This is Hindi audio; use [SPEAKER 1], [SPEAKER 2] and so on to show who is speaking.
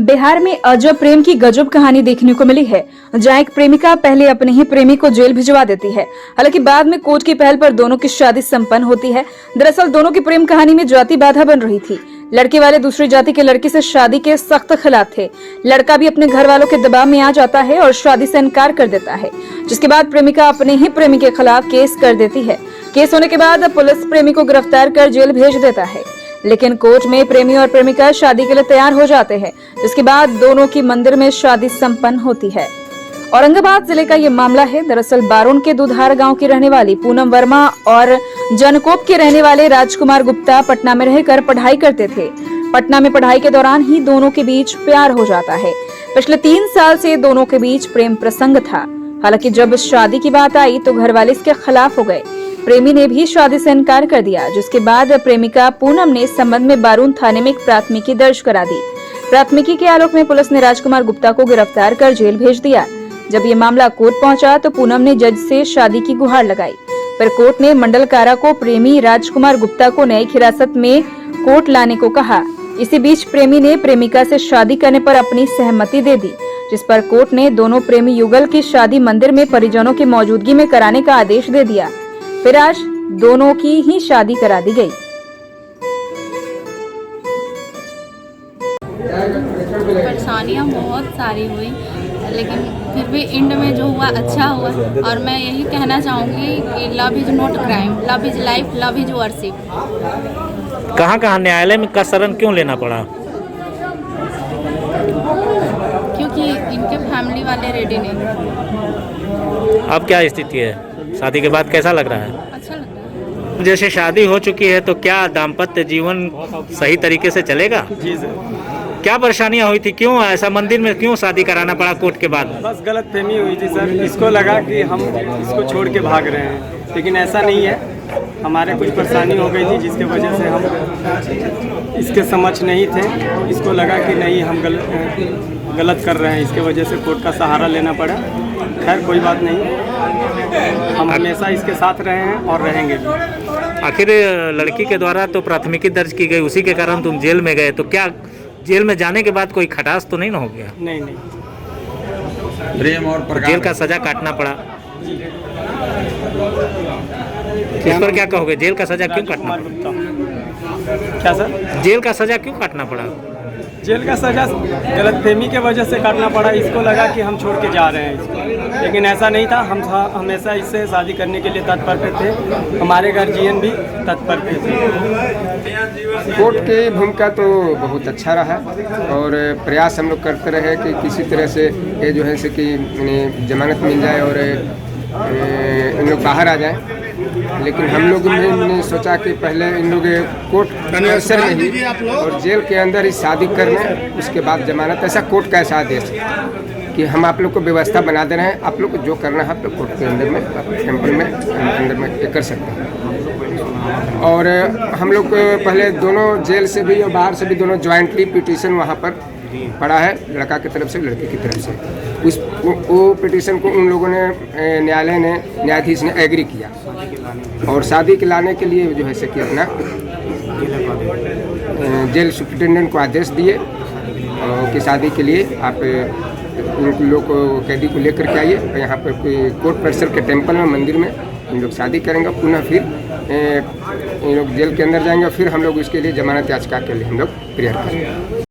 [SPEAKER 1] बिहार में अजब प्रेम की गजब कहानी देखने को मिली है, जहां एक प्रेमिका पहले अपने ही प्रेमी को जेल भिजवा देती है। हालांकि बाद में कोर्ट की पहल पर दोनों की शादी संपन्न होती है। दरअसल दोनों की प्रेम कहानी में जाति बाधा बन रही थी। लड़के वाले दूसरी जाति के लड़की से शादी के सख्त खिलाफ थे। लड़का भी अपने घर वालों के दबाव में आ जाता है और शादी से इनकार कर देता है, जिसके बाद प्रेमिका अपने ही प्रेमी के खिलाफ केस कर देती है। केस होने के बाद पुलिस प्रेमी को गिरफ्तार कर जेल भेज देता है, लेकिन कोर्ट में प्रेमी और प्रेमिका शादी के लिए तैयार हो जाते हैं, जिसके बाद दोनों की मंदिर में शादी संपन्न होती है। औरंगाबाद जिले का ये मामला है। दरअसल बारूण के दुधार गांव की रहने वाली पूनम वर्मा और जनकोप के रहने वाले राजकुमार गुप्ता पटना में रहकर पढ़ाई करते थे। पटना में पढ़ाई के दौरान ही दोनों के बीच प्यार हो जाता है। पिछले 3 साल से दोनों के बीच प्रेम प्रसंग था। हालांकि जब शादी की बात आई तो घर वाले इसके खिलाफ हो गए। प्रेमी ने भी शादी से इनकार कर दिया, जिसके बाद प्रेमिका पूनम ने इस संबंध में बारूण थाने में एक प्राथमिकी दर्ज करा दी। प्राथमिकी के आलोक में पुलिस ने राजकुमार गुप्ता को गिरफ्तार कर जेल भेज दिया। जब ये मामला कोर्ट पहुंचा तो पूनम ने जज से शादी की गुहार लगाई। पर कोर्ट ने मंडल कारा को प्रेमी राजकुमार गुप्ता को न्यायिक हिरासत में कोर्ट लाने को कहा। इसी बीच प्रेमी ने प्रेमिका से शादी करने पर अपनी सहमति दे दी, जिस पर कोर्ट ने दोनों प्रेमी युगल की शादी मंदिर में परिजनों की मौजूदगी में कराने का आदेश दे दिया। फिर आज दोनों की ही शादी करा दी गई।
[SPEAKER 2] परेशानियाँ बहुत सारी हुई, लेकिन फिर भी एंड में जो हुआ अच्छा हुआ। और मैं यही कहना चाहूँगी कि love is not crime, love is life, love is worship.
[SPEAKER 3] कहाँ न्यायालय में का शरण क्यों लेना पड़ा?
[SPEAKER 2] क्योंकि इनके फैमिली वाले रेडी नहीं।
[SPEAKER 3] अब क्या स्थिति है? शादी के बाद कैसा लग रहा है?
[SPEAKER 2] अच्छा लग रहा है।
[SPEAKER 3] जैसे शादी हो चुकी है तो क्या दाम्पत्य जीवन सही तरीके से चलेगा?
[SPEAKER 4] जी सर।
[SPEAKER 3] क्या परेशानियां हुई थी? क्यों ऐसा मंदिर में क्यों शादी कराना पड़ा कोर्ट के बाद?
[SPEAKER 4] बस गलत फहमी हुई थी सर। इसको लगा कि हम इसको छोड़ के भाग रहे हैं, लेकिन ऐसा नहीं है। हमारे कुछ परेशानी हो गई थी, जिसके वजह से हम इसके समझ नहीं थे। इसको लगा कि नहीं, हम गलत कर रहे हैं, इसके वजह से कोर्ट का सहारा लेना पड़ा। खैर कोई बात नहीं, हम हमेशा इसके साथ रहे हैं और रहेंगे भी।
[SPEAKER 3] आखिर लड़की के द्वारा तो प्राथमिकी दर्ज की गई, उसी के कारण तुम जेल में गए, तो क्या जेल में जाने के बाद कोई खटास तो नहीं ना हो गया?
[SPEAKER 4] नहीं नहीं,
[SPEAKER 5] प्रेम और प्रकार
[SPEAKER 3] जेल का सजा काटना पड़ा। इस पर क्या कहोगे? जेल का सजा क्यों काटना पड़ा?
[SPEAKER 4] क्या सर?
[SPEAKER 3] जेल का सजा क्यों काटना पड़ा?
[SPEAKER 4] जेल का सजा गलतफहमी के वजह से काटना पड़ा। इसको लगा कि हम छोड़ के जा रहे हैं इसको, लेकिन ऐसा नहीं था। हम हमेशा इससे शादी करने के लिए तत्पर थे। हमारे गार्जियन भी तत्पर थे।
[SPEAKER 6] कोर्ट की भूमिका तो बहुत अच्छा रहा और प्रयास हम लोग करते रहे कि किसी तरह से ये जो है कि जमानत मिल जाए और इन लोग बाहर आ जाएं। लेकिन हम लोग ने सोचा कि पहले इन लोग कोर्ट परिसर में ही और जेल के अंदर ही शादी कर लें, उसके बाद जमानत। ऐसा कोर्ट का ऐसा आदेश कि हम आप लोग को व्यवस्था बना दे रहे हैं, आप लोग को जो करना है आप लोग कोर्ट के अंदर में टेम्पल में अंदर में कर सकते हैं। और हम लोग पहले दोनों जेल से भी और बाहर से भी दोनों ज्वाइंटली पिटीशन वहाँ पर पड़ा है, लड़का की तरफ से लड़की की तरफ से। वो पिटीशन को उन लोगों ने न्यायालय ने न्यायाधीश ने एग्री किया और शादी के लाने के लिए जो है कि अपना जेल सुप्रिटेंडेंट को आदेश दिए कि शादी के लिए आप उन लोग को कैदी को लेकर के आइए और यहाँ पर कोर्ट परिसर के टेम्पल में मंदिर में इन लोग शादी करेंगे। पुनः फिर इन लोग जेल के अंदर जाएंगे और फिर हम लोग उसके लिए जमानत याचिका के लिए हम लोग प्रेयर करेंगे।